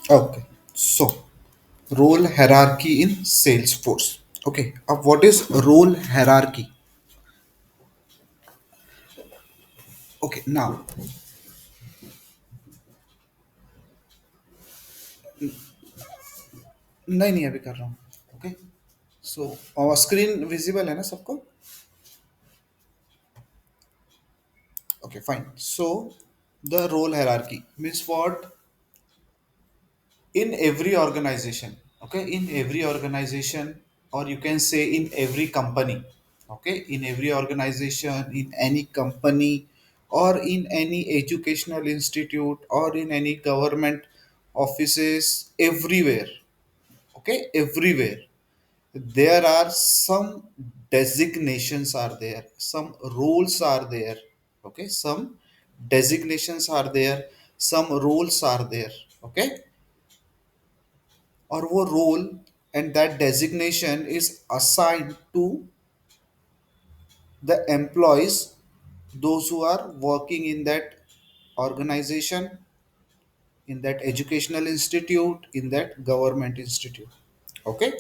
Okay. So, role hierarchy in Salesforce. Okay. What is role hierarchy? Okay. Now, नहीं नहीं अभी कर रहा हूँ. Okay. So, screen visible है ना सबको? Okay, fine. So, the role hierarchy means what? In every organization, okay, in every organization, or you can say in every company, okay, in every organization, in any company, or in any educational institute, or in any government offices, everywhere, okay, everywhere there are some designations are there, some rules are there, okay, some designations are there, some rules are there, okay, और वो role and that designation is assigned to the employees, those who are working in that organization, in that educational institute, in that government institute, okay,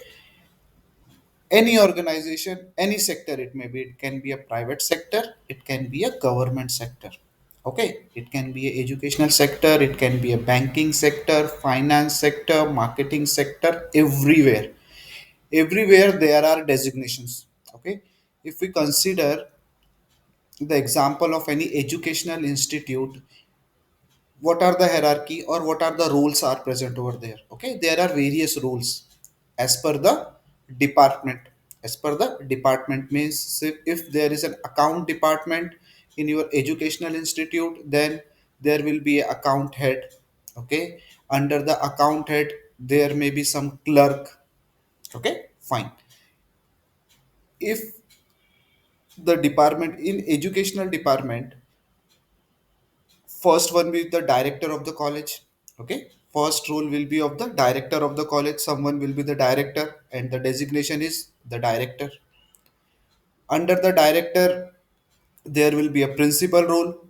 any organization, any sector it may be, it can be a private sector, it can be a government sector, okay, it can be a educational sector, it can be a banking sector, finance sector, marketing sector, everywhere there are designations, okay. If we consider the example of any educational institute, what are the hierarchy or what are the rules are present over there, okay, there are various rules as per the department. As per the department means, if there is an account department in your educational institute, then there will be a account head, okay. Under the account head there may be some clerk, okay, fine. If the department in educational department, first one will be the director of the college, okay, first role will be of the director of the college, someone will be the director and the designation is the director. Under the director there will be a principal role,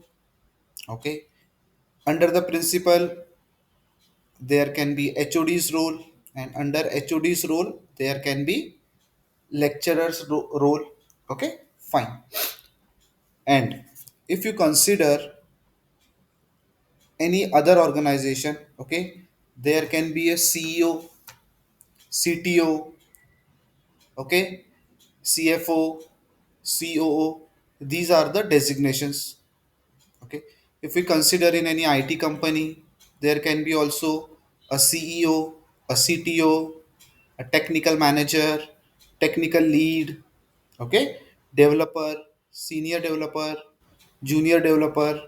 okay. Under the principal there can be HOD's role, and under HOD's role there can be lecturer's role, okay, fine. And if you consider any other organization, okay, there can be a CEO, CTO, okay, CFO, COO. These are the designations, okay. If we consider in any IT company, there can be also a CEO, a CTO, a technical manager, technical lead, okay, developer, senior developer, junior developer,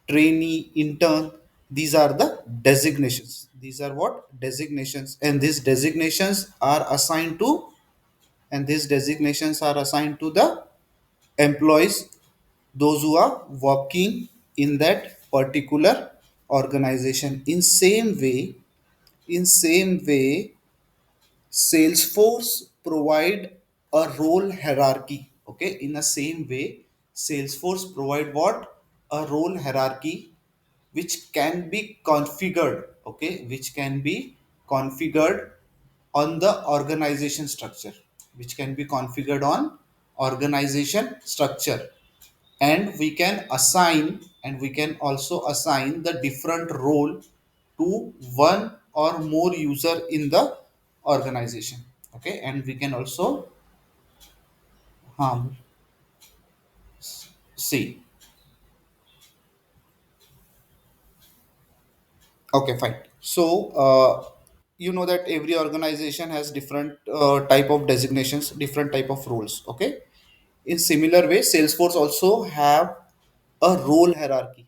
trainee, intern. These are the designations. These are what designations, and these designations are assigned to, and these designations are assigned to the employees, those who are working in that particular organization. In same way, Salesforce provide a role hierarchy. Okay, in the same way, Salesforce provide what? A role hierarchy which can be configured. Okay, which can be configured on the organization structure. Which can be configured on organization structure, and we can assign, and we can also assign the different role to one or more user in the organization, okay. And we can also um, see, okay, fine. So you know that every organization has different type of designations, different type of roles, okay. In similar way, Salesforce also have a role hierarchy.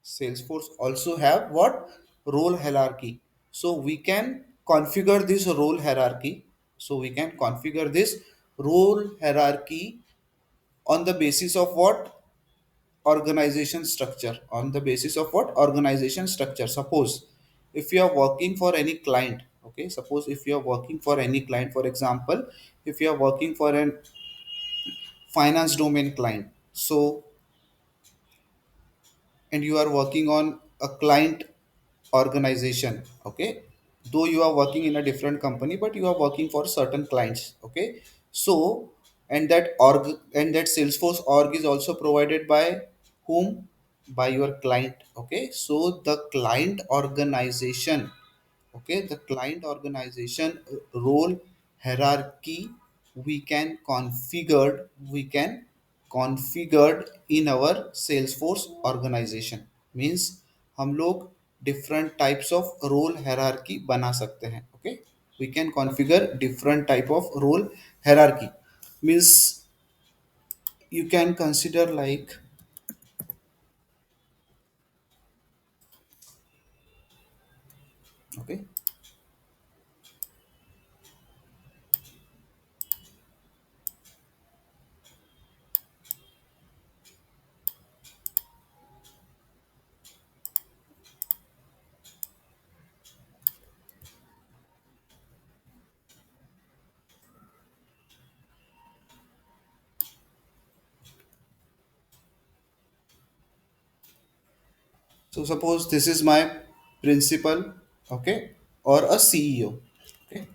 Salesforce also have what? Role hierarchy. So we can configure this role hierarchy. So we can configure this role hierarchy on the basis of what? Organization structure. On the basis of what? Organization structure. Suppose if you are working for any client, okay. Suppose if you are working for any client, for example, if you are working for an finance domain client, so, and you are working on a client organization, okay, though you are working in a different company, but you are working for certain clients. Okay, so and that org and that Salesforce org is also provided by whom? By your client. Okay, so the client organization, okay, the client organization role hierarchy we can configured in our Salesforce organization. Means हम लोग different types of role hierarchy बना सकते हैं. Okay, we can configure different type of role hierarchy. Means you can consider like, okay, so suppose this is my principal, okay, or a CEO. Okay,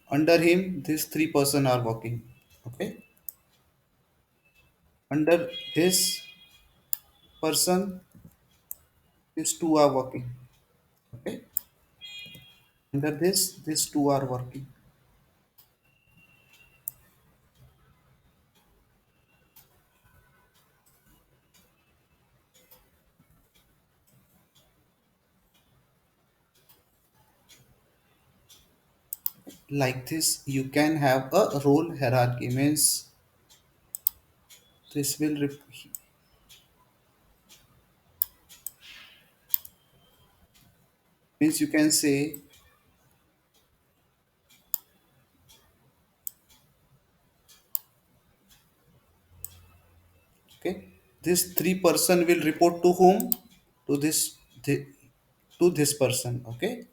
under him these three-person are working. Okay, under this person these two are working. Okay, under this these two are working. Like this you can have a role hierarchy. Means this will means you can say, okay, this three-person will report to whom? To to this person. Okay,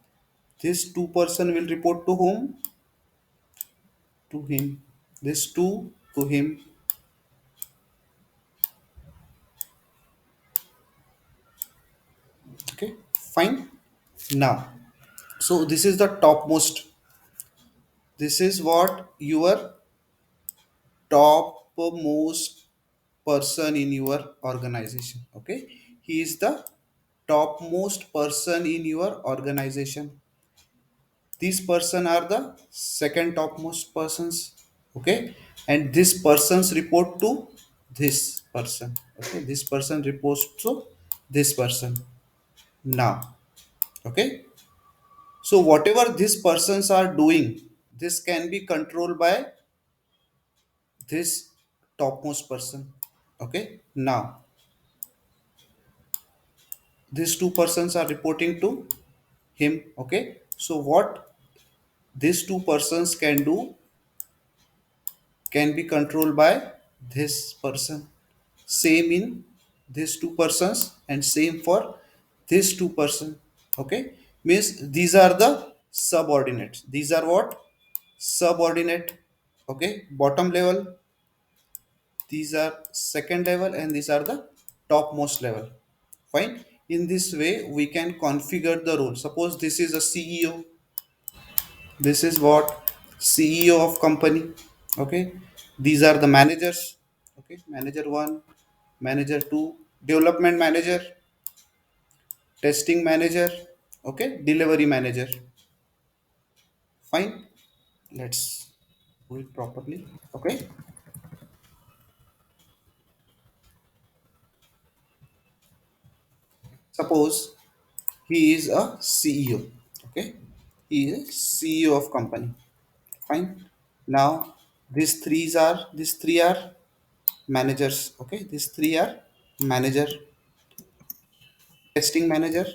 this two-person will report to whom? To him. This two to him. Okay, fine. Now, so this is the topmost. This is what your topmost person in your organization. Okay, he is the topmost person in your organization. These person are the second topmost persons. Okay, and this persons report to this person. Okay, this person reports to this person. Now, okay, so whatever these persons are doing, this can be controlled by this topmost person. Okay, now these two persons are reporting to him. Okay, so what these two persons can do can be controlled by this person. Same in these two persons and same for this two person. Okay, means these are the subordinates. These are what? Subordinate. Okay, bottom level. These are second level and these are the topmost level. Fine. In this way we can configure the role. Suppose this is a CEO. This is what? CEO of company. Okay, these are the managers. Okay, manager 1, manager 2, development manager, testing manager, okay, delivery manager. Fine, let's do it properly. Okay, suppose he is a CEO. Okay, he is CEO of company. Fine. Now these three are managers. Okay, these three are manager, testing manager,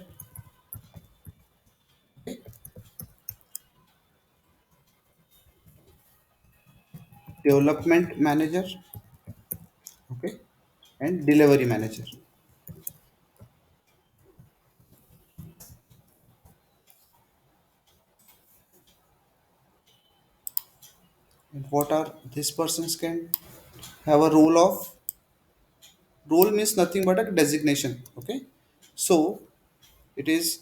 okay, development manager, okay, and delivery manager. And what are this person's can? have a role means nothing but a designation. Okay, so it is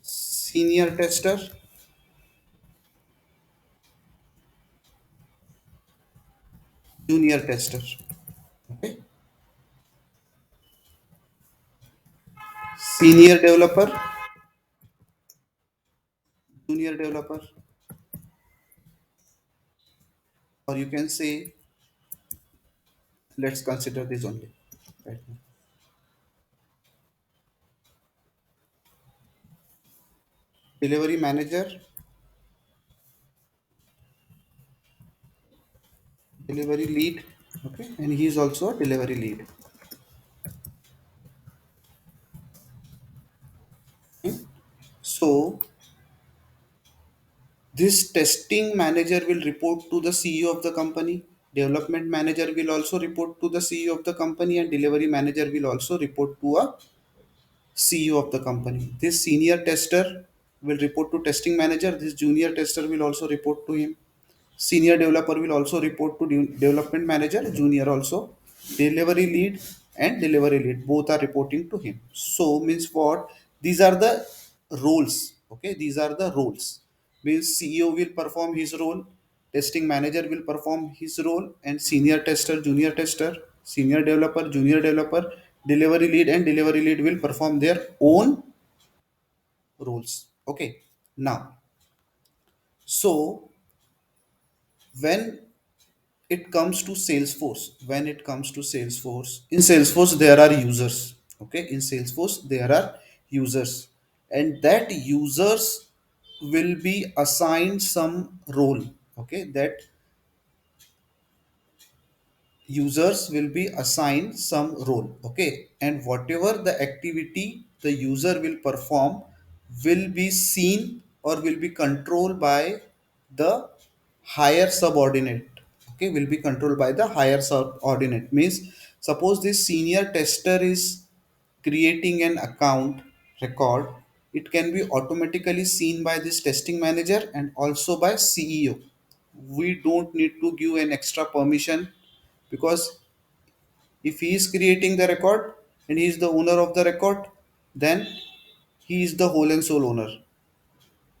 senior tester, junior tester. Okay, senior developer, junior developer, or you can say, let's consider this only right now. Delivery manager, delivery lead. Okay, and he is also a delivery lead. So this testing manager will report to the CEO of the company. Development manager will also report to the CEO of the company, and delivery manager will also report to a CEO of the company. This senior tester will report to testing manager. This junior tester will also report to him. Senior developer will also report to development manager. Junior also. Delivery lead and delivery lead both are reporting to him. So means what? These are the roles. Okay, these are the roles. Means CEO will perform his role, testing manager will perform his role, and senior tester, junior tester, senior developer, junior developer, delivery lead, and delivery lead will perform their own roles. Okay, now, so when it comes to Salesforce, when it comes to Salesforce, in Salesforce there are users. Okay, in Salesforce there are users, and that users will be assigned some role. Okay, that users will be assigned some role. Okay, and whatever the activity the user will perform will be seen or will be controlled by the higher subordinate. Okay, will be controlled by the higher subordinate. Means suppose this senior tester is creating an account record, it can be automatically seen by this testing manager and also by CEO. We don't need to give an extra permission, because if he is creating the record and he is the owner of the record, then he is the whole and sole owner.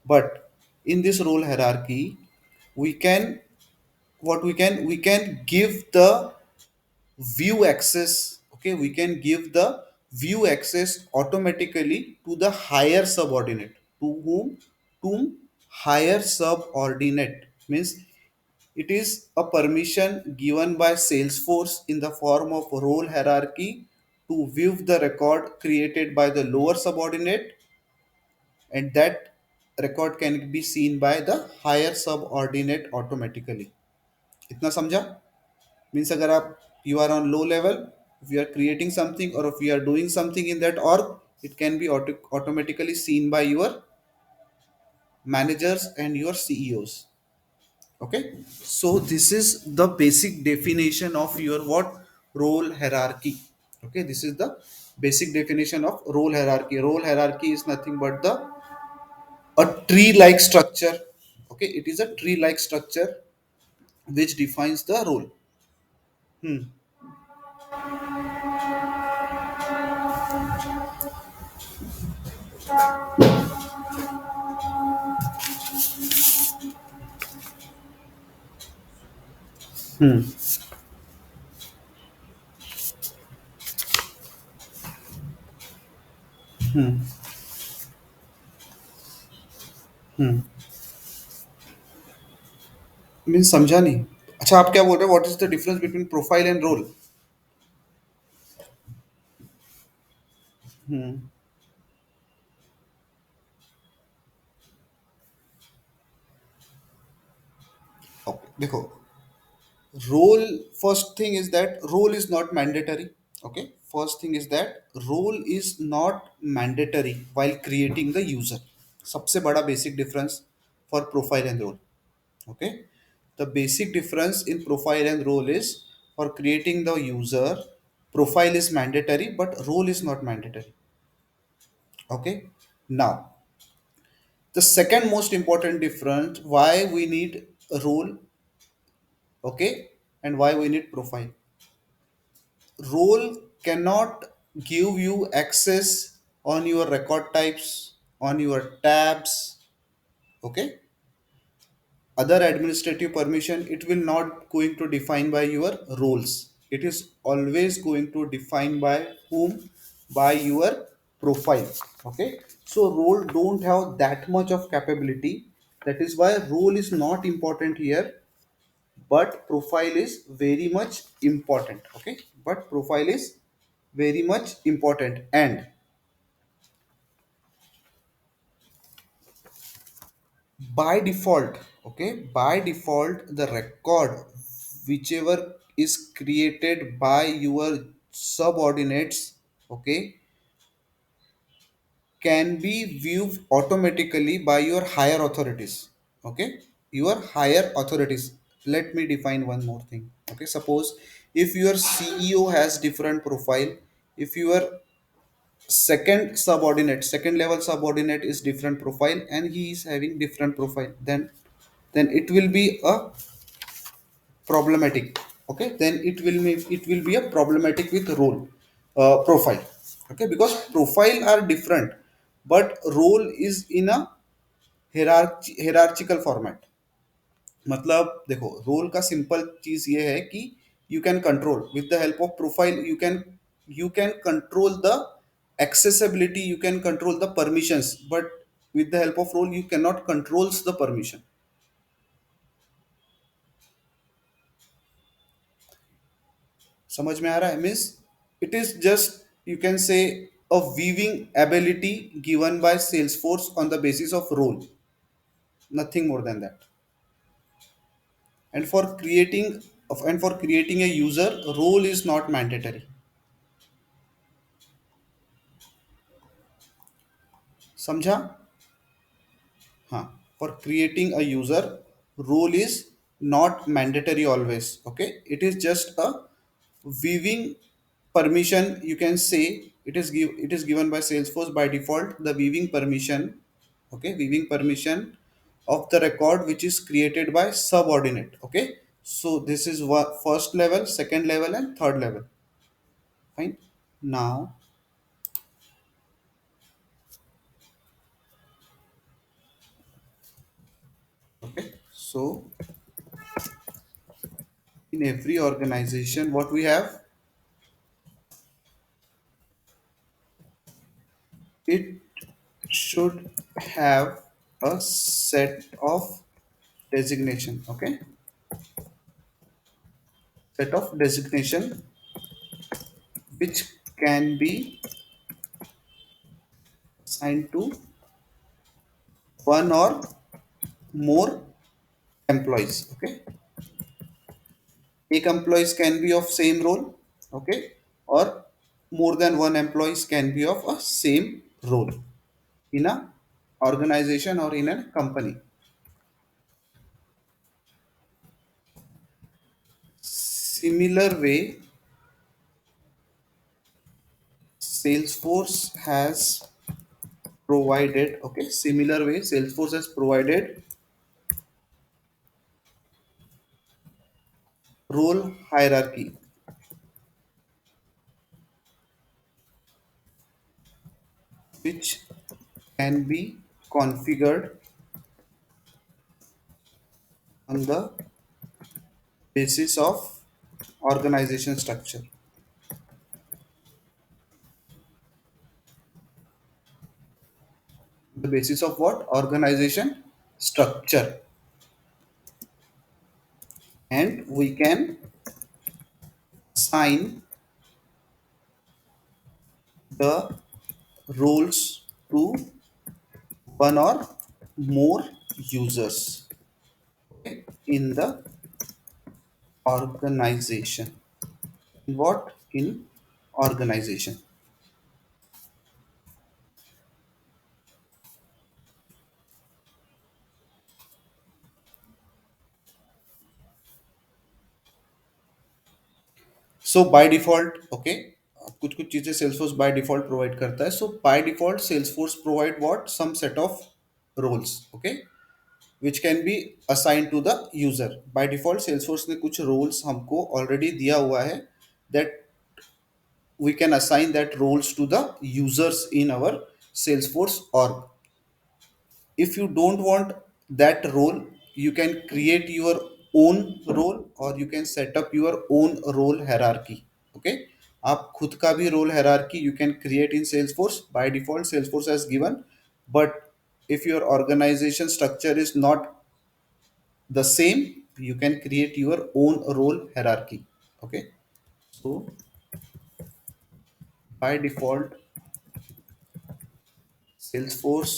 But in this role hierarchy, we can, we can give the view access. Okay, we can give the view access automatically to the higher subordinate. To whom? To higher subordinate means it is a permission given by Salesforce in the form of role hierarchy to view the record created by the lower subordinate, and that record can be seen by the higher subordinate automatically. इतना समझा? Means अगर आप you are on low level, if you are creating something or if you are doing something in that org, it can be automatically seen by your managers and your CEOs. Okay, so this is the basic definition of your what? Role hierarchy. Okay, this is the basic definition of role hierarchy. Role hierarchy is nothing but the a tree like structure. Okay, it is a tree like structure which defines the role. Hmm. Hmm. Hmm. Mean समझा नहीं. अच्छा, आप क्या बोल रहे हो? What is the difference between profile and role? Hmm. Okay, देखो, role, first thing is that role is not mandatory. Okay, first thing is that role is not mandatory while creating the user. सबसे बड़ा basic difference for profile and role. Okay, the basic difference in profile and role is, for creating the user, profile is mandatory but role is not mandatory. Okay, now the second most important difference why we need a role. Okay, and why we need profile? Role cannot give you access on your record types, on your tabs. Okay, other administrative permission, it will not going to define by your roles. It is always going to define by whom? By your profile. Okay, so role don't have that much of capability. That is why role is not important here, but profile is very much important. Okay, but profile is very much important. And by default, okay, by default, the record whichever is created by your subordinates, okay, can be viewed automatically by your higher authorities. Okay, your higher authorities. Let me define one more thing. Okay, suppose if your CEO has different profile, if your second level subordinate is different profile, and he is having different profile, then it will be a problematic. Okay, then it will be a problematic with role, profile. Okay, because profile are different, but role is in a hierarchical format. मतलब देखो, role का simple चीज ये है कि you can control with the help of profile, you can control the accessibility, you can control the permissions, but with the help of role you cannot controls the permission. समझ में आ रहा है? Means it is just, you can say, a weaving ability given by Salesforce on the basis of role, nothing more than that. And for creating a user, role is not mandatory. समझा? हाँ, for creating a user, role is not mandatory always. Okay, it is just a weaving permission, you can say. It is given by Salesforce by default, the weaving permission. Okay, weaving permission of the record which is created by subordinate. Okay, so this is what first level, second level, and third level. Fine. Now, okay, so in every organization, what we have, it should have a set of designation. Okay, set of designation which can be assigned to one or more employees. Okay, एक employees can be of same role. Okay, or more than one employees can be of a same role in a organization or in a company. Similar way, Salesforce has provided, okay, similar way Salesforce has provided role hierarchy which can be configured on the basis of organization structure. The basis of what? Organization structure. And we can assign the roles to one or more users, okay, in the organization. In what? In organization. So by default, okay, कुछ कुछ चीजें Salesforce by default provide करता है. So by default Salesforce provide what? Some set of roles. Okay, which can be assign to the user. By default Salesforce ने कुछ roles हमको already दिया हुआ है, that we can assign that roles to the users in our Salesforce org. If you don't want that role, you can create your own role or you can set up your own role hierarchy. Okay, आप खुद का भी role hierarchy you can create in Salesforce. By default Salesforce has given, but if your organization structure is not the same, you can create your own role hierarchy. Okay, so by default Salesforce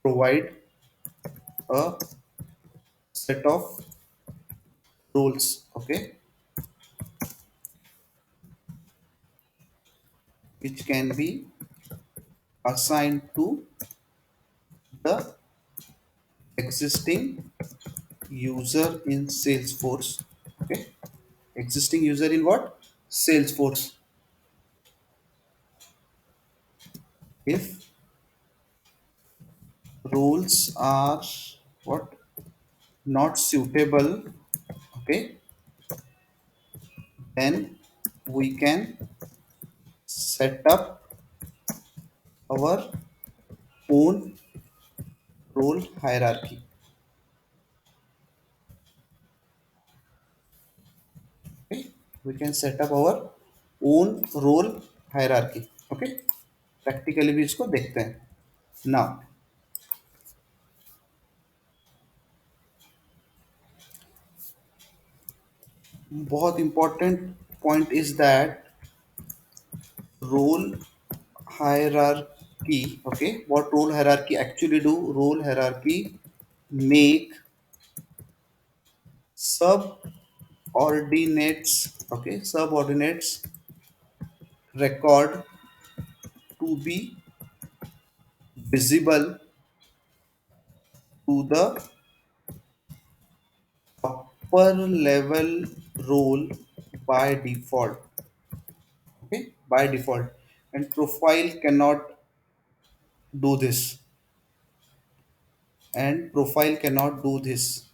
provide a set of roles, okay, which can be assigned to the existing user in Salesforce. Okay, existing user in what? Salesforce. If roles are what, not suitable, okay, then we can set up our own role hierarchy. Okay, we can set up our own role hierarchy. Okay, practically भी इसको देखते हैं now. बहुत important point is that role hierarchy. Okay, what role hierarchy actually do? Role hierarchy make subordinates, okay, subordinates record to be visible to the upper level role by default. Okay, by default, and profile cannot do this, and profile cannot do this.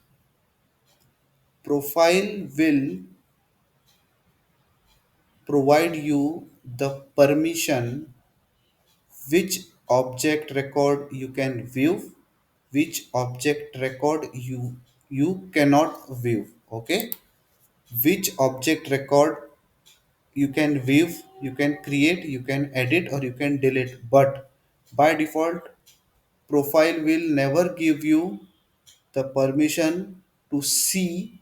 Profile will provide you the permission which object record you can view, which object record you cannot view. Okay, which object record you can view, you can create, you can edit, or you can delete. But by default profile will never give you the permission to see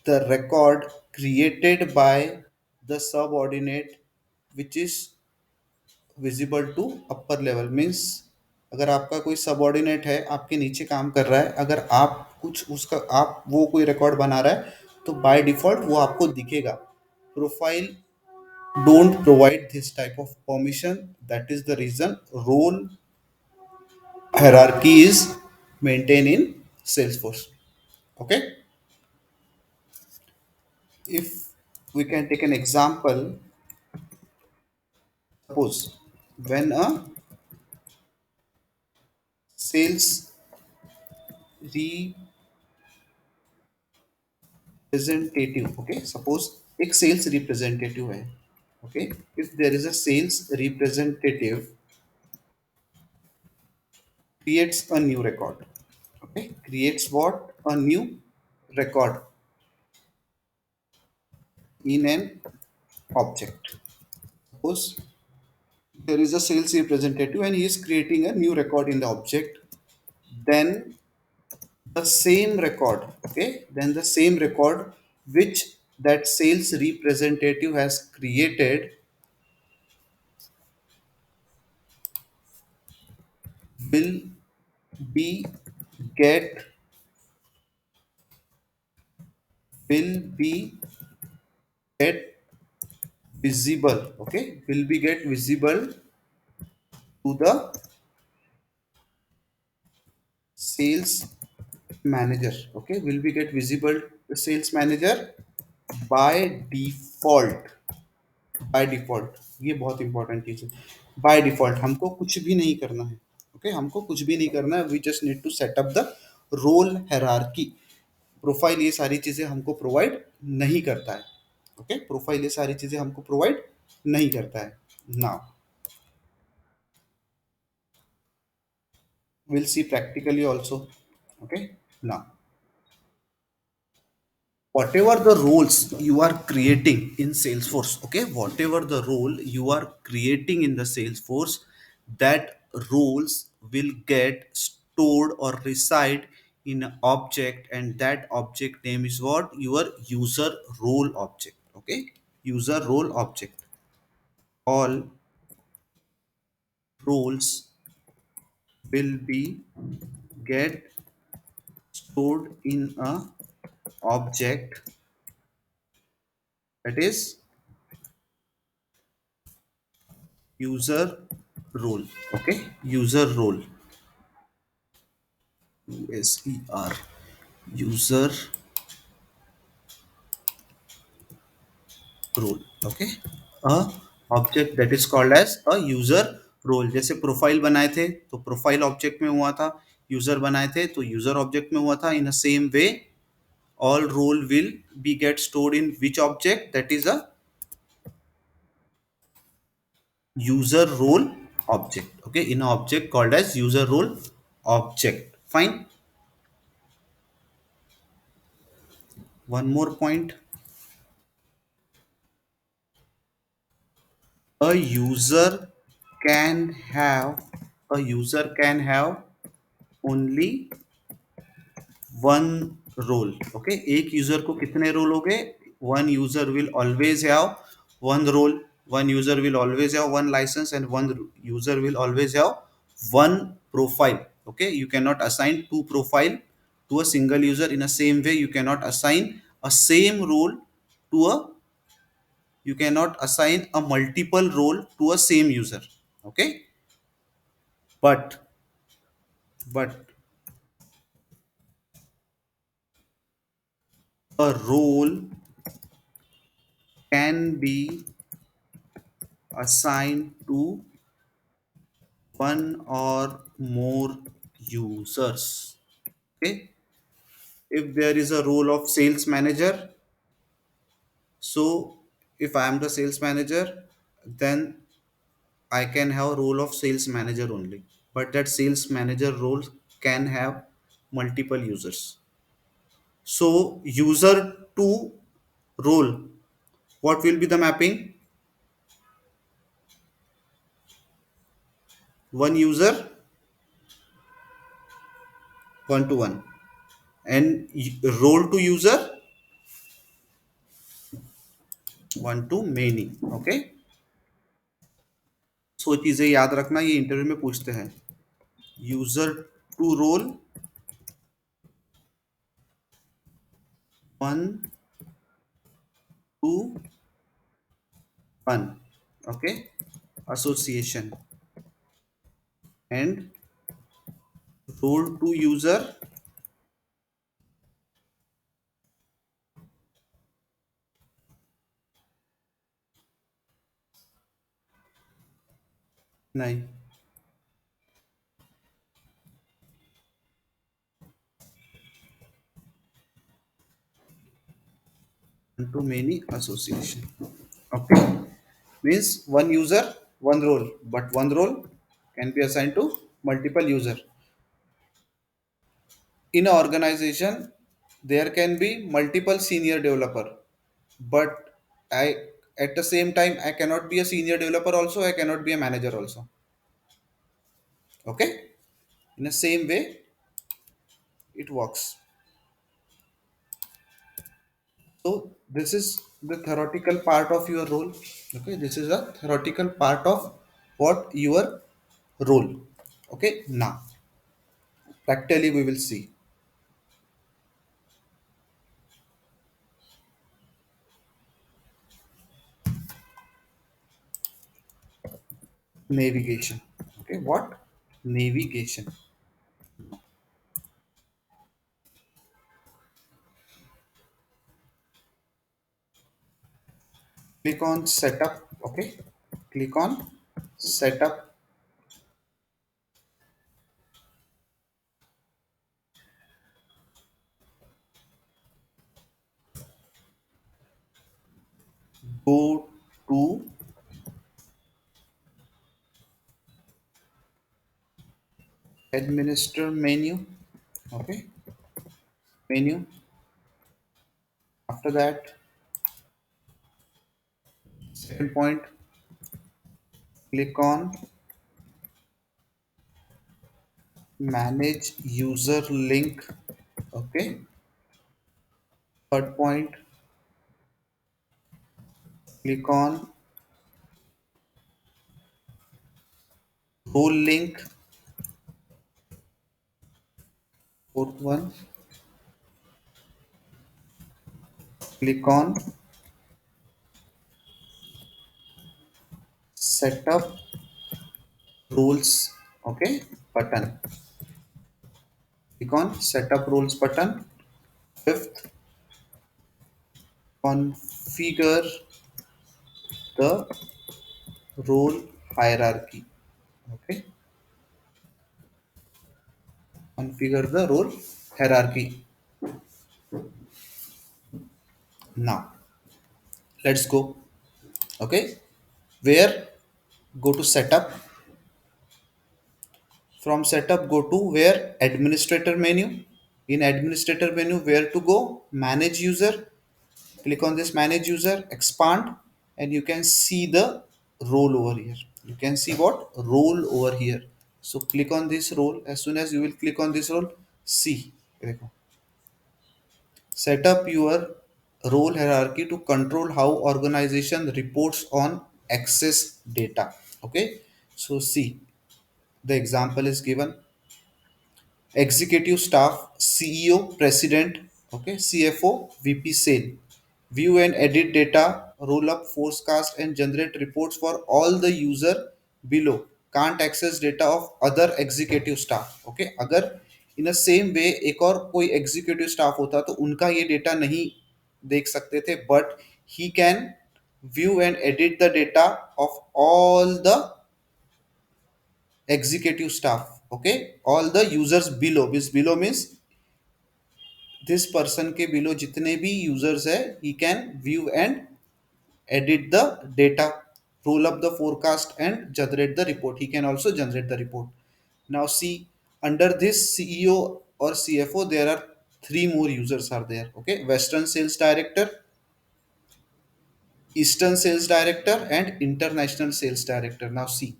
the record created by the subordinate which is visible to upper level. Means अगर आपका कोई subordinate है आपके नीचे काम कर रहा है, अगर आप कुछ उसका आप वो कोई रिकॉर्ड बना रहा है तो बाय डिफॉल्ट वो आपको दिखेगा। Profile don't provide this type of permission, that is the reason role hierarchy is maintained in Salesforce. Okay, if we can take an example, suppose when a sales representative, okay, suppose एक sales representative है, okay, if there is a sales representative creates a new record, okay, creates what, a new record in an object. Suppose there is a sales representative and he is creating a new record in the object, then the same record, okay, then the same record which that sales representative has created will be get will be get visible, okay, will be get visible to the sales manager, okay, will be get visible to the sales manager by default। By default ये बहुत important चीज है, by default हमको कुछ भी नहीं करना है। ओके, हमको कुछ भी नहीं करना है, we just need to set up the role hierarchy. Profile ये सारी चीजें हमको प्रोवाइड नहीं करता है। ओके, प्रोफाइल ये सारी चीजें हमको प्रोवाइड नहीं करता है। Now we'll see practically also. Okay, now whatever the roles you are creating in Salesforce, okay, whatever the role you are creating in the Salesforce, that roles will get stored or reside in an object, and that object name is what? Your user role object. Okay, user role object. All roles will be get stored in a object, that is user role. Okay, user role, user, user role. Okay, a object that is called as a user role. जैसे profile बनाए थे तो profile object में हुआ था, user बनाए थे तो यूजर ऑब्जेक्ट में हुआ था। In a same way all role will be get stored in which object? That is a user role object. Okay, in an object called as user role object. Fine. One more point. A user can have a user can have only one role. Okay, एक user को कितने role हो गए? One user will always have one role, one user will always have one licence, and one user will always have one profile. Okay, you cannot assign two profile to a single user. In the same way, you cannot assign a same role to a you cannot assign a multiple role to a same user. Okay, but a role can be assigned to one or more users. Okay, if there is a role of sales manager, so if I am the sales manager, then I can have a role of sales manager only, but that sales manager role can have multiple users. So user to role, what will be the mapping? One user, one to one, and role to user, one to many. Okay, so चीजें याद रखना, ये interview में पूछते हैं। User to role, one to one. Okay, association, and role to user, नहीं, to many association. Okay, means one user, one role, but one role can be assigned to multiple user. In an organization, there can be multiple senior developer, but I at the same time I cannot be a senior developer also, I cannot be a manager also. Okay, in the same way it works. So this is the theoretical part of your role. Okay, this is a theoretical part of what your role. Okay, now practically we will see navigation. Okay, what? Navigation. Click on setup. Okay, click on setup. Go to administer menu. Okay, menu. After that, second point, click on manage user link. Okay, third point, click on role link. Fourth one, click on setup rules. Okay, button. Click on setup rules button. Fifth, configure the role hierarchy. Okay, configure the role hierarchy. Now let's go. Okay, where go to setup. From setup, go to where administrator menu. In administrator menu, where to go? Manage user. Click on this manage user, expand, and you can see the role over here. You can see what role over here. So click on this role. As soon as you will click on this role, see. देखो, set up your role hierarchy to control how organization reports on access data. Okay, so see, the example is given: executive staff, CEO, president, okay, CFO, VP sale. View and edit data, roll up, forecast, and generate reports for all the user below. Can't access data of other executive staff. Okay, अगर in the same way एक और कोई executive staff होता तो उनका ये data नहीं देख सकते थे, but he can view and edit the data of all the executive staff. Okay, all the users below. This below means this person के below जितने भी users है, he can view and edit the data, roll up the forecast and generate the report. He can also generate the report. Now see, under this CEO or CFO, there are three more users are there. Okay, Western Sales Director, Eastern Sales Director, and International Sales Director. Now see,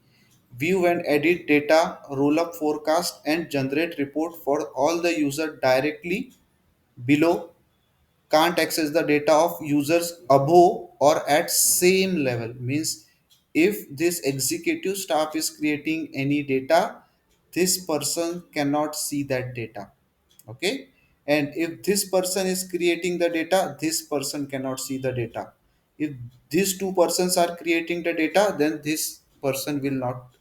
view and edit data, roll up forecast and generate report for all the user directly below. Can't access the data of users above or at same level. Means if this executive staff is creating any data, this person cannot see that data. Okay, and if this person is creating the data, this person cannot see the data. If these two persons are creating the data, then this person will not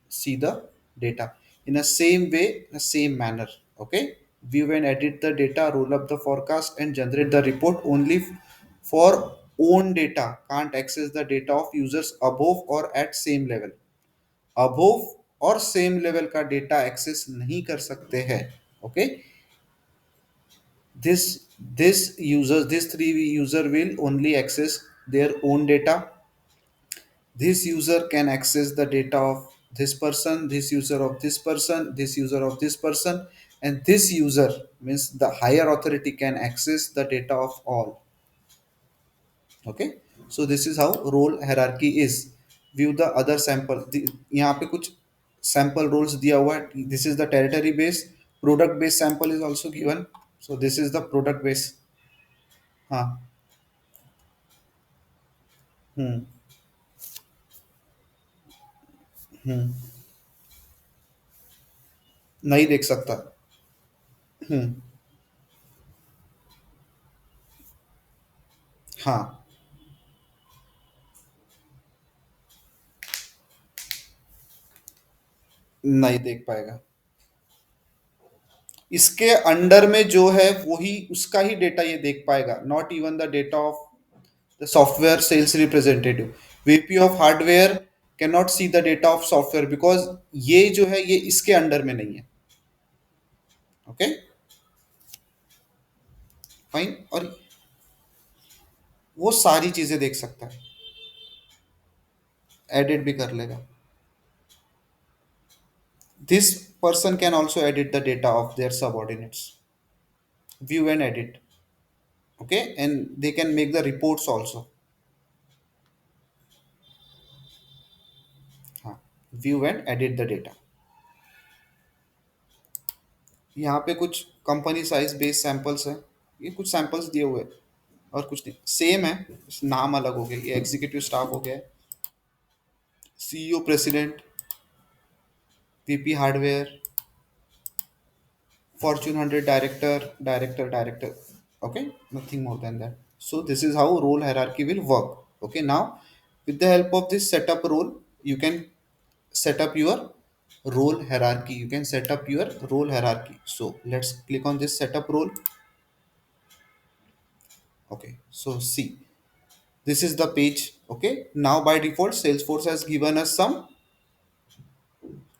see the data. In the same way, the same manner. Okay, view and edit the data, roll up the forecast and generate the report only for own data. Can't access the data of users above or at same level. above और same level का data access नहीं कर सकते हैं. Okay, this three user will only access their own data. This user can access the data of this person, this user of this person, this user of this person, and this user means the higher authority can access the data of all. Okay, so this is how role hierarchy is. View the other sample. यहाँ पे कुछ sample roles दिया हुआ है. This is the territory base. Product based sample is also given. So this is the product base. हाँ. हम्म. हम्म. नहीं देख सकता. हम्म. हाँ, नहीं देख पाएगा. इसके अंडर में जो है वही उसका ही डेटा ये देख पाएगा, not even the data of the software sales representative. VP of hardware can not see the data of software because ये जो है ये इसके अंडर में नहीं है. Okay, fine. और वो सारी चीजें देख सकता है, एडिट भी कर लेगा. This person can also edit the data of their subordinates, view and edit. Okay, and they can make the reports also. हाँ, view and edit the data. यहाँ पे कुछ कंपनी साइज बेस्ड सैंपल्स है, ये कुछ सैंपल्स दिए हुए हैं और कुछ नहीं, सेम है, बस नाम अलग हो गया. ये एग्जीक्यूटिव स्टाफ हो गया है, CEO, president, VP hardware, Fortune 100 director. Okay, nothing more than that. So this is how role hierarchy will work. Okay, now with the help of this setup role, you can set up your role hierarchy. You can set up your role hierarchy. So let's click on this setup role. Okay, so see, this is the page. Okay, now by default, Salesforce has given us some.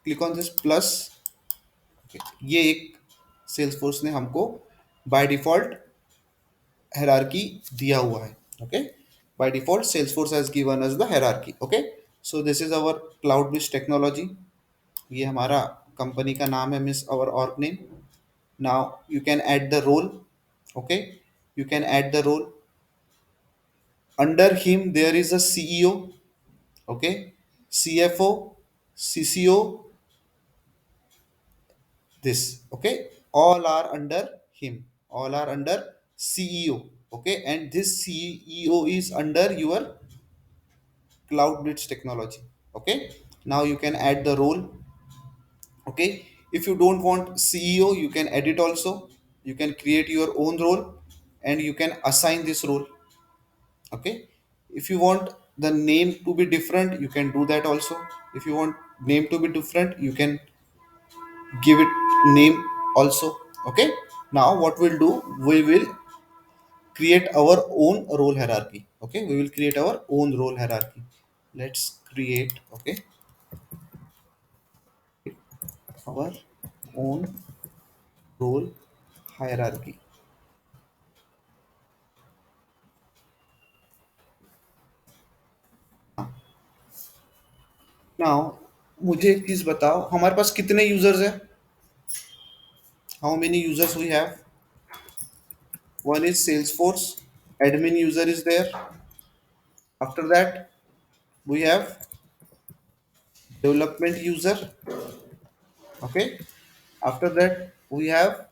Click on this plus. Okay, ये एक Salesforce ने हमको by default hierarchy दिया हुआ है. Okay, by default Salesforce has given us the hierarchy. Okay, so this is our cloud-based technology. ये हमारा company का नाम है, means our org name. Now you can add the role. Okay, you can add the role. Under him there is a CEO. Okay, CFO, CCO, this. Okay, all are under him, all are under CEO. Okay, and this CEO is under your cloud blitz technology. Okay, now you can add the role. Okay, if you don't want CEO, you can edit also, you can create your own role and you can assign this role. Okay, if you want the name to be different, you can do that also. If you want name to be different, you can give it name also. Okay, now what we'll do, we will create our own role hierarchy. Okay, we will create our own role hierarchy. Let's create, okay, our own role hierarchy. Now मुझे एक चीज बताओ, हमारे पास कितने users है? How many users we have? One is Salesforce admin user is there. After that we have development user. Okay, after that we have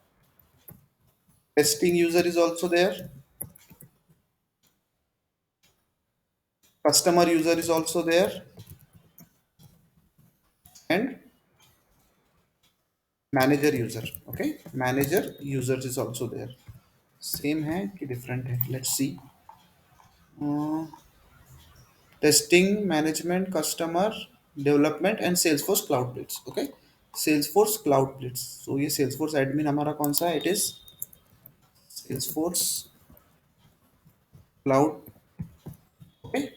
testing user is also there, customer user is also there, and manager user. Okay, manager users is also there. Same है कि different है? Let's see. Testing, management, customer, development and Salesforce Cloud Blitz. Okay, Salesforce Cloud Blitz. So ये Salesforce admin हमारा कौन सा है? It is Salesforce Cloud. Okay,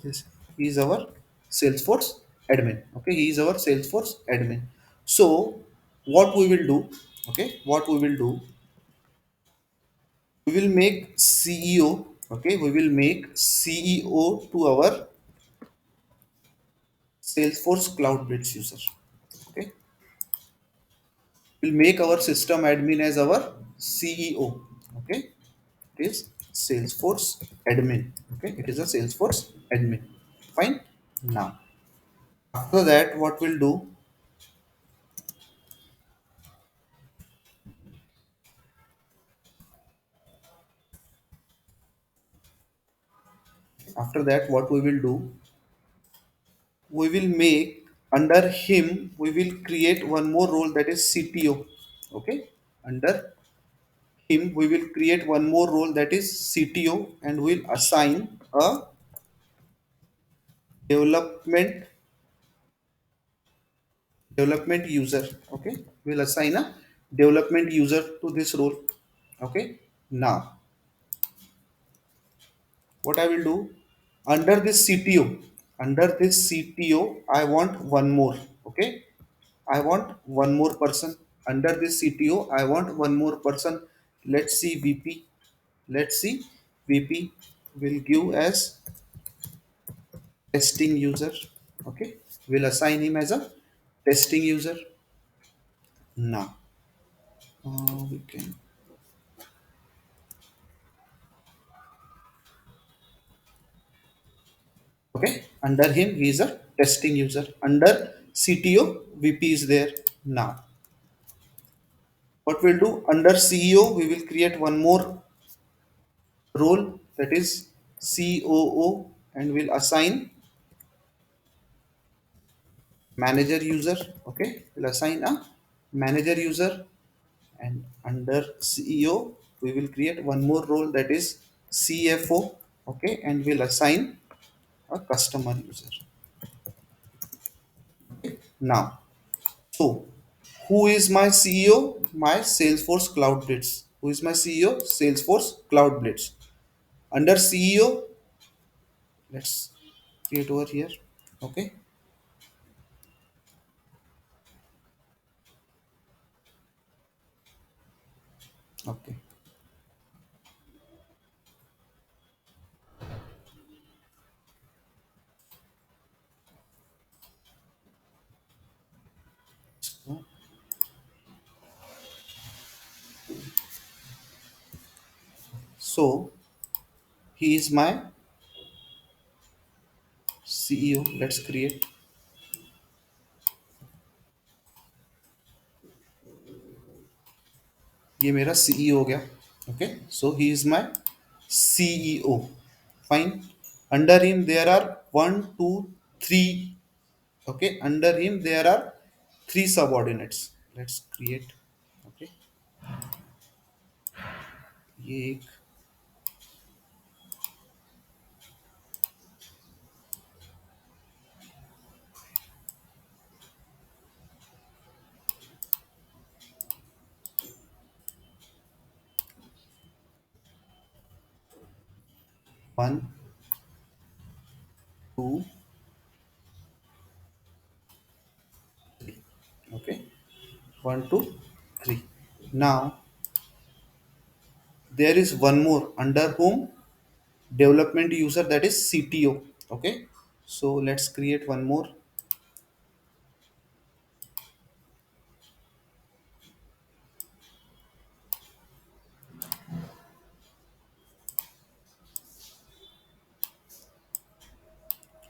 this he is our Salesforce admin. Okay, he is our Salesforce admin. So what we will do? Okay, what we will do? We will make CEO. Okay, we will make CEO to our Salesforce Cloud Blitz user. Okay, we'll make our system admin as our CEO. Okay, it is Salesforce admin. Okay, it is a Salesforce admin. Fine. Now after that, what we'll do? After that, what we will do? We will make under him. We will create one more role, that is CTO. Okay, under him we will create one more role, that is CTO, and we'll assign a development development user. Okay, we'll assign a development user to this role. Okay, now what I will do, under this CTO, I want one more. Okay, I want one more person under this CTO. I want one more person. Let's see VP. Let's see VP. will give as testing user. Okay, we'll assign him as a testing user. Now we can, okay, under him he is a testing user. Under CTO, VP is there. Now what we'll do, under CEO we will create one more role, that is COO, and we'll assign manager user. Okay, we'll assign a manager user. And under CEO we will create one more role, that is CFO. Okay, and we'll assign a customer user. Now, so who is my CEO? My Salesforce Cloud Blitz. Who is my CEO? Salesforce Cloud Blitz. Under CEO, let's create over here. Okay, okay. So he is my CEO. Let's create, ये मेरा CEO हो गया. Okay, so he is my CEO. Fine. Under him there are one, two, three. Okay, under him there are three subordinates. Let's create. Okay, ये एक, 1, 2, 3. Okay, 1, 2, 3. Now there is one more under whom development user, that is CTO. Okay, so let's create one more.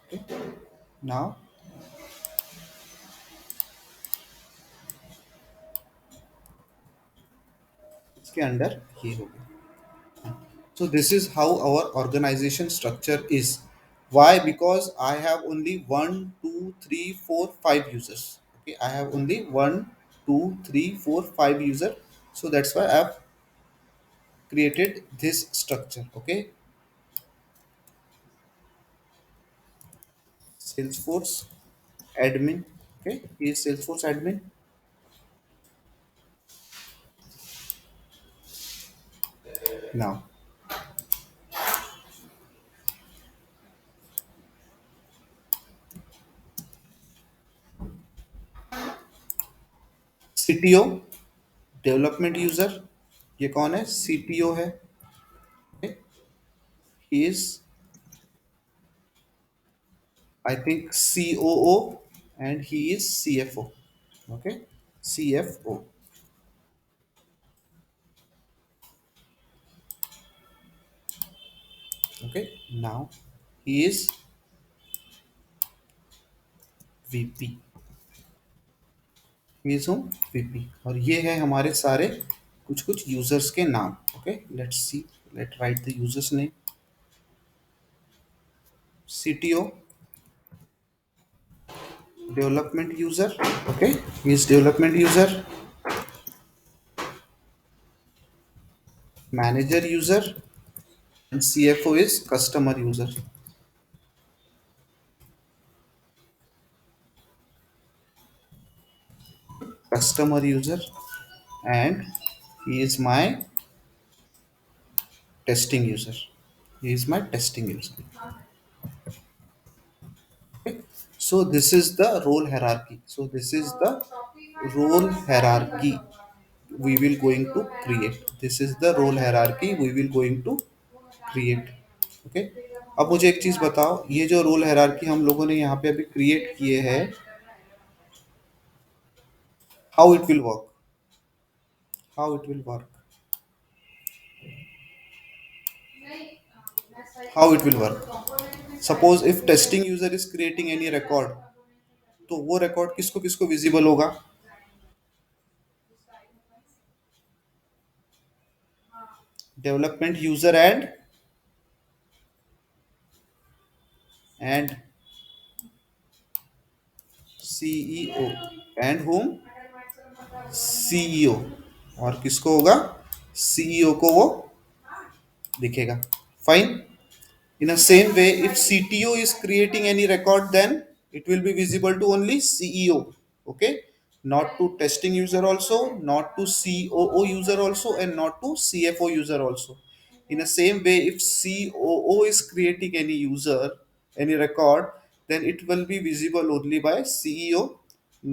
Okay, now इसके अंदर ये हो गया. So this is how our organization structure is. Why? Because I have only one, two, three, four, five users. Okay, I have only one, two, three, four, five user. So that's why I've created this structure. Okay, Salesforce admin. Okay, he is Salesforce admin. Now CTO development user. ये कौन है? CTO है. Okay, he is, I think, COO, and he is CFO. Okay, CFO. Okay, now he is VP. he is whom? VP. और ये है हमारे सारे कुछ कुछ यूजर्स के नाम. Okay, let's see, let write the users name. CTO development user. Okay, he is development user. Manager user, and CFO is customer user. Customer user, and he is my testing user. He is my testing user. Okay, so this is the role hierarchy. So this is the role hierarchy we will going to create. This is the role hierarchy we will going to create. Okay. अब मुझे एक चीज बताओ, ये जो role hierarchy हम लोगों ने यहाँ पे अभी क्रिएट किए हैं, how it will work, how it will work, how it will work. Suppose if testing user is creating any record, तो वो रिकॉर्ड किसको किसको विजिबल होगा? Development user and CEO, and home, CEO. और किसको होगा? सीईओ को वो दिखेगा। Fine. In the same way, if CTO is creating any record, then it will be visible to only CEO. Okay, not to testing user also, not to COO user also, and not to CFO user also. In the same way, if COO is creating any user, any record, then it will be visible only by CEO,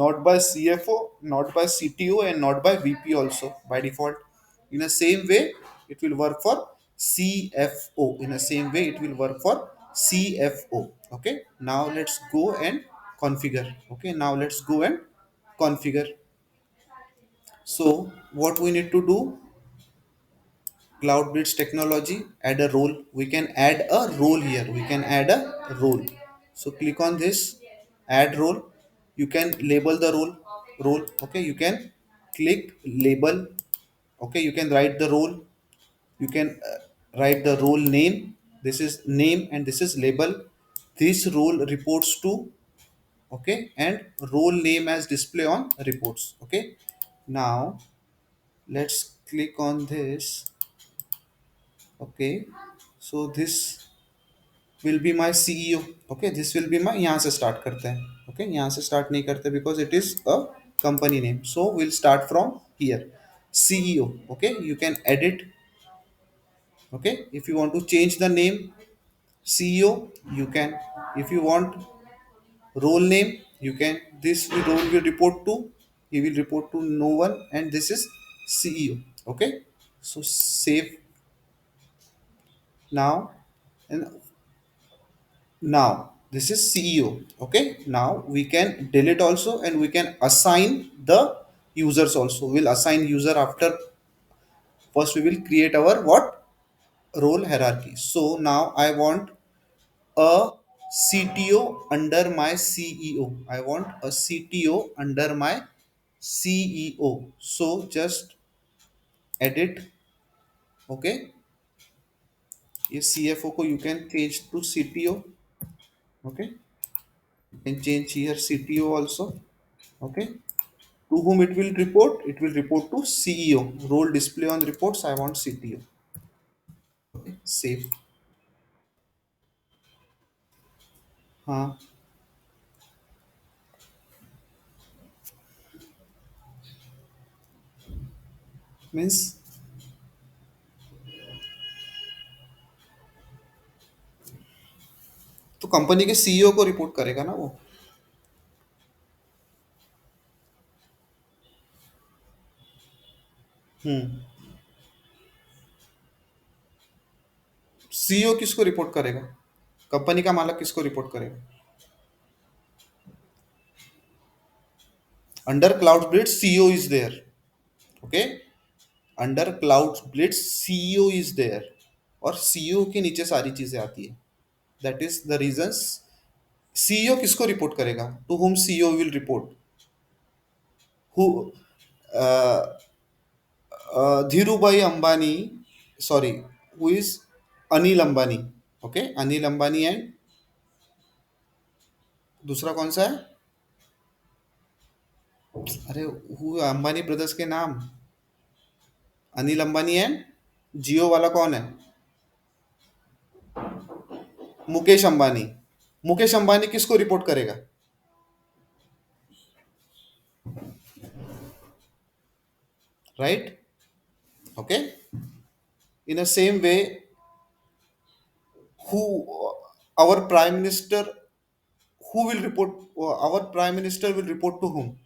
not by CFO, not by CTO, and not by VP also by default. In the same way, it will work for CFO. In the same way, it will work for CFO. Okay. Now let's go and configure. Okay. Now let's go and configure. So what we need to do? Cloud-based technology. Add a role. We can add a role here. We can add a role. So click on this. Add role. You can label the role. Role. Okay. You can click label. Okay. You can write the role. You can write the role name. This is name and this is label. This role reports to, okay, and role name as display on reports. Okay. Now let's click on this. Okay, so this will be my CEO. Okay, this will be my, यहाँ से start करते हैं. Okay, यहाँ से start नहीं करते because it is a company name. So we'll start from here. CEO. Okay, you can edit. Okay, if you want to change the name CEO, you can. If you want role name, you can. This role will report to, he will report to no one, and this is CEO. Okay, so save now, and now this is CEO. Okay, now we can delete also, and we can assign the users also. We'll assign user after. First we will create our what? Role hierarchy. So now I want a CTO under my CEO. I want a CTO under my CEO. So just edit. Okay. ये CFO को you can change to CTO. Okay. You can change here CTO also. Okay. To whom it will report? It will report to CEO. Role display on reports. I want CTO. Okay. Save. हाँ. Means तो company के CEO को report करेगा ना वो. CEO किसको report करेगा? Company का मालिक किसको रिपोर्ट करेगा? Under Cloud Blitz, CEO is there. Okay. Under Cloud Blitz, CEO is there. और CEO के नीचे सारी चीजें आती है. That is the reasons. CEO किसको रिपोर्ट करेगा? To whom CEO will report? Who? Uh, Dhirubhai Ambani. Sorry. Who is Anil Ambani? Okay. Anil Ambani and दूसरा कौन सा है? अरे हु अंबानी ब्रदर्स के नाम? अनिल अंबानी एंड जियो वाला कौन है? मुकेश अंबानी. मुकेश अंबानी किसको रिपोर्ट करेगा? Right. Okay. In the same way, who our prime minister, who will report, our prime minister will report to whom?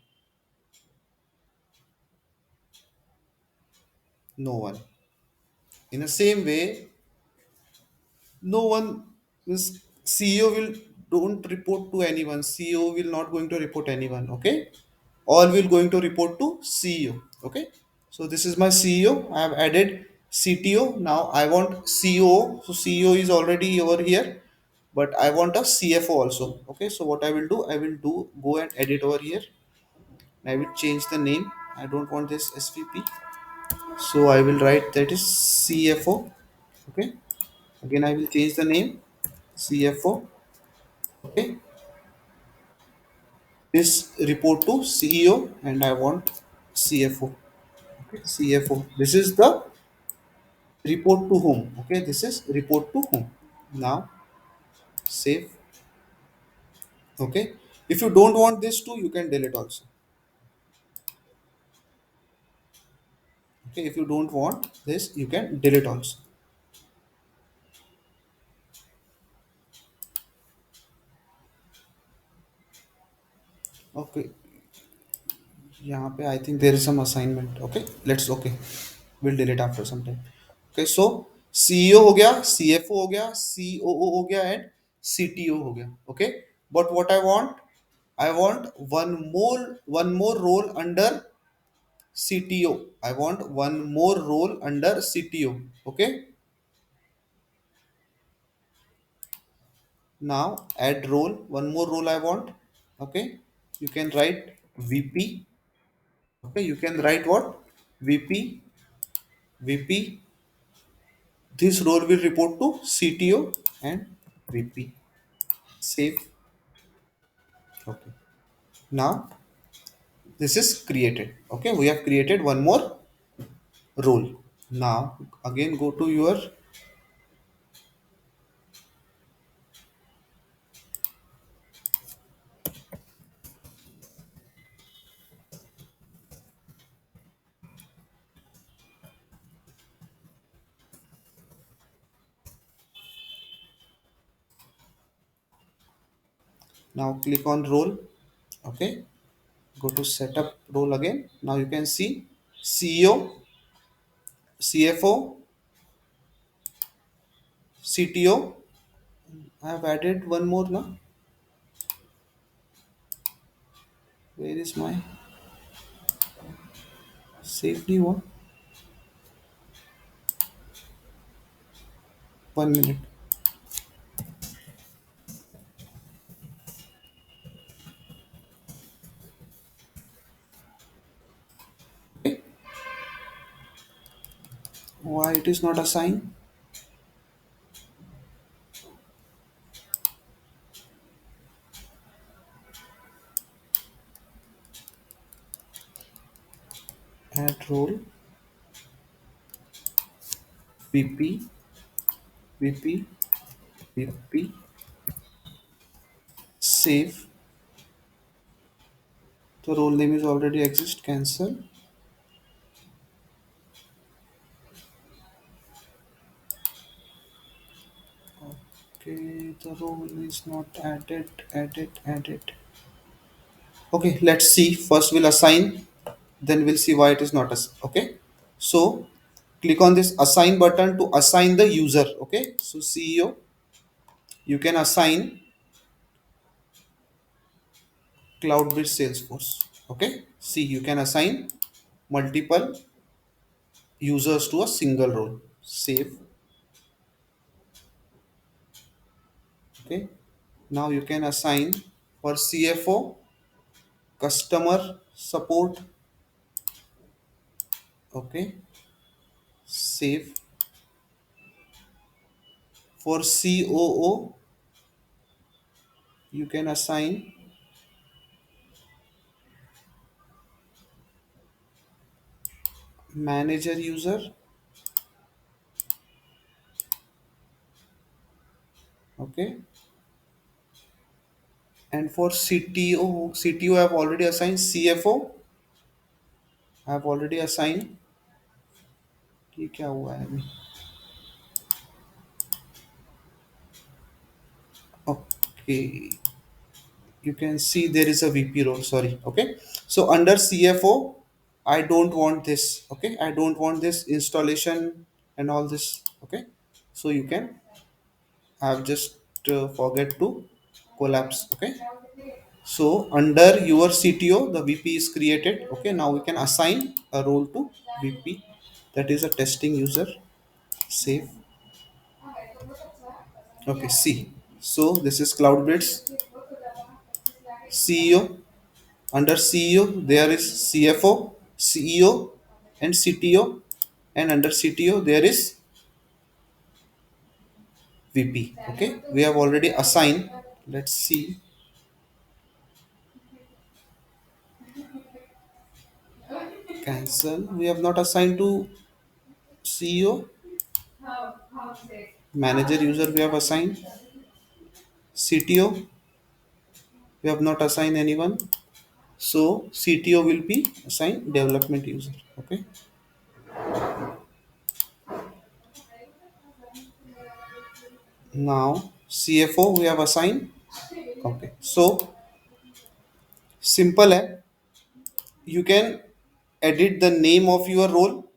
No one. In the same way, No one is, CEO will don't report to anyone. CEO will not going to report anyone. Okay, all will going to report to CEO. Okay, so this is my CEO. I have added CTO. Now I want COO. So CEO is already over here, but I want a CFO also. Okay, so what I will do, I will do go and edit over here. I will change the name. I don't want this SVP, so I will write that is CFO. Okay, again I will change the name, CFO. Okay, this report to CEO and I want CFO. Okay, CFO. This is the report to whom. Okay, this is report to whom. Now save. Okay, if you don't want this to, you can delete also. Okay, if you don't want this, you can delete also. Okay, यहाँ पे I think there is some assignment. Okay, let's okay, we'll delete after some time. Okay, so CEO हो गया, CFO हो गया, COO हो गया and CTO हो गया. Okay, but what I want one more role under CTO. I want one more role under CTO. Okay, now add role, one more role I want. Okay, you can write VP. Okay, you can write what? VP. VP. This role will report to CTO and VP. Save. Okay. Now this is created. Okay, we have created one more role. Now again go to your, now click on role. Okay, go to setup role again. Now you can see CEO, CFO, CTO. I have added one more now. Where is my safely one? 1 minute. Okay. Why it is not assigned? Add role, VP, VP, VP. Save. The role name is already exist. Cancel. Okay, the role is not added. Added. Okay, let's see. First we'll assign, then we'll see why it is not as. Okay, so click on this assign button to assign the user. Okay, so CEO, you can assign CloudBridge Salesforce. Okay, see, you can assign multiple users to a single role. Save. Okay, now you can assign for CFO customer support. Okay, save. For COO, you can assign manager user. Okay, and for CTO I have already assigned. CFO I have already assigned. ये क्या हुआ है अभी? Okay, you can see there is a VP role. Sorry. Okay, so under CFO, I don't want this. Okay, I don't want this installation and all this. Okay, so you can I have just forget to collapse. Okay. So under your CTO, the VP is created. Okay. Now we can assign a role to VP. That is a testing user. Save. Okay. C. So this is CloudBlitz CEO. Under CEO, there is CFO, CEO, and CTO. And under CTO, there is VP. Okay. We have already assigned. Let's see. Cancel. We have not assigned to CEO. Manager user we have assigned. CTO we have not assigned anyone. So CTO will be assigned development user. Okay. Now CFO we have assigned. Okay. So simple है. You can edit the name of your role.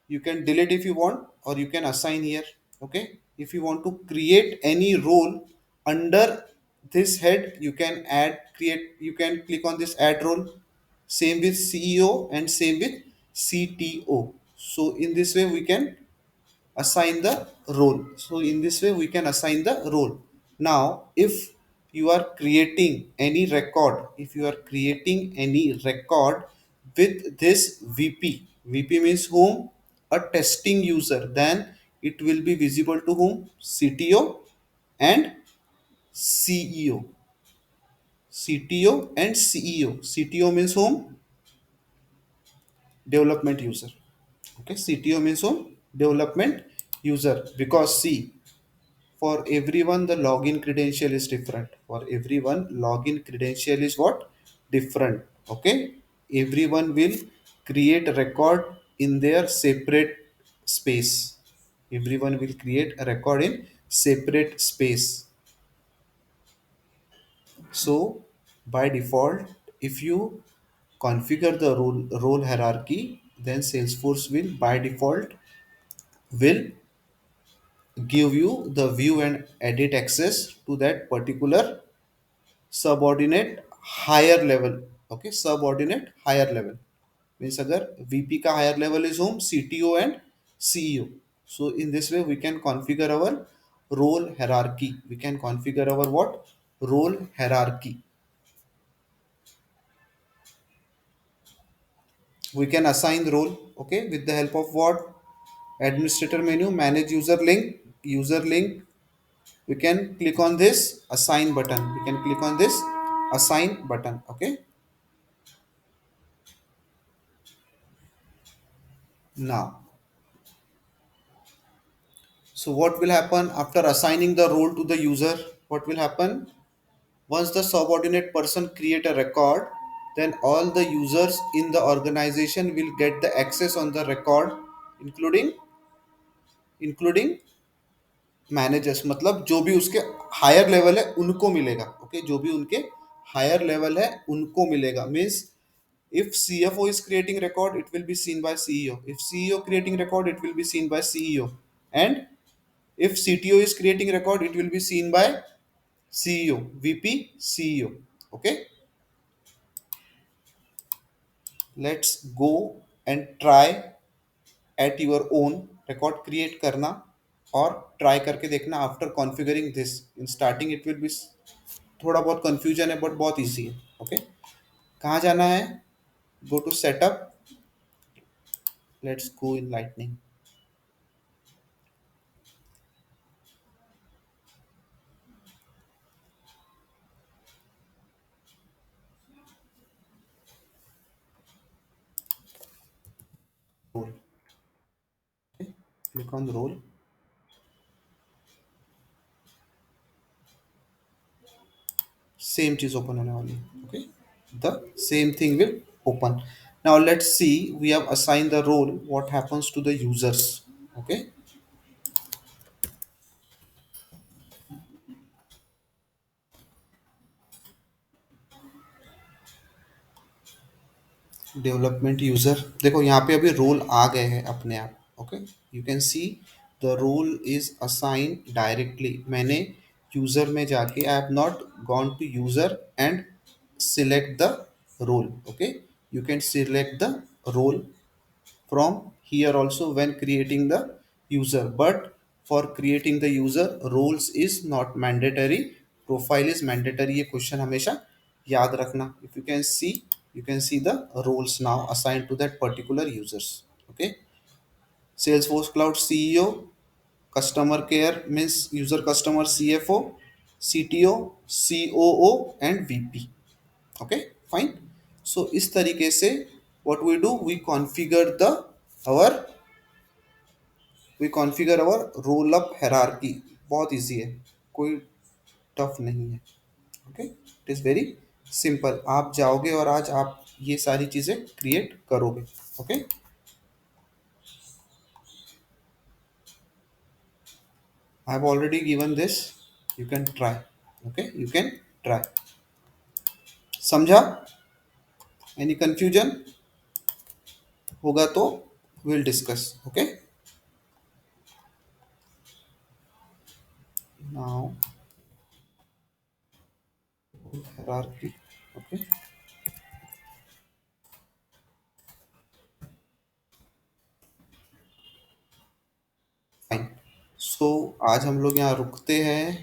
You can delete if you want, or you can assign here. Okay. If you want to create any role under this head, you can add create. You can click on this add role. Same with CEO and same with CTO. So in this way we can assign the role. So in this way we can assign the role. Now if you are creating any record, if you are creating any record with this VP means whom? A testing user, then it will be visible to whom? CTO and CEO. CTO and CEO. CTO means whom? Development user. Okay. CTO means whom? Development user. Because see, for everyone the login credential is different. For everyone login credential is what? Different. Okay. Everyone will create a record in their separate space. Everyone will create a record in separate space. So by default, if you configure the role hierarchy, then Salesforce will by default will give you the view and edit access to that particular subordinate higher level. Okay. Subordinate higher level means अगर VP का higher level is whom? CTO and CEO. So in this way we can configure our role hierarchy. We can configure our what? Role hierarchy. We can assign the role. Okay. With the help of what? Administrator menu, manage user link. We can click on this assign button. We can click on this assign button. Okay. Now, so what will happen after assigning the role to the user? What will happen? Once the subordinate person create a record, then all the users in the organization will get the access on the record, including managers. मतलब जो भी उसके higher level है उनको मिलेगा. Okay. जो भी उनके हायर लेवल है उनको मिलेगा. Means if CFO is creating record, it will be seen by CEO. If CEO creating record, it will be seen by CEO. And if CTO is creating record, it will be seen by CEO, VP, CEO. Okay. Let's go and try at your own. record create करना और try करके देखना after configuring this. In starting it will be थोड़ा बहुत confusion है but बहुत easy है. Okay. कहाँ जाना है? Go to setup. Let's go in lightning. Role. Click on role. Same चीज ओपन होने वाली है. Okay. The same thing will open. now let's see, we have assigned the role. what happens to the users? Okay. Development user. देखो यहाँ पे अभी role आ गए हैं अपने आप. Okay. You can see the role is assign directly, मैंने user में जाके, I have not gone to user and select the role. Okay, you can select the role from here also when creating the user, but for creating the user roles is not mandatory, profile is mandatory. ये question हमेशा याद रखना. if you can see, you can see the roles now assigned to that particular users. Okay, Salesforce Cloud CEO, customer care means user customer, CFO, CTO, COO and VP. Okay, fine. So इस तरीके से what we do, our we configure our roll up hierarchy. बहुत easy है, कोई tough नहीं है. Okay, it is very simple. आप जाओगे और आज आप ये सारी चीज़ें क्रिएट करोगे. Okay, I have already given this, you can try. Okay, you can try. समझा? एनी कंफ्यूजन होगा तो will discuss. Okay, now hierarchy. Okay, fine. So आज हम लोग यहाँ रुकते हैं.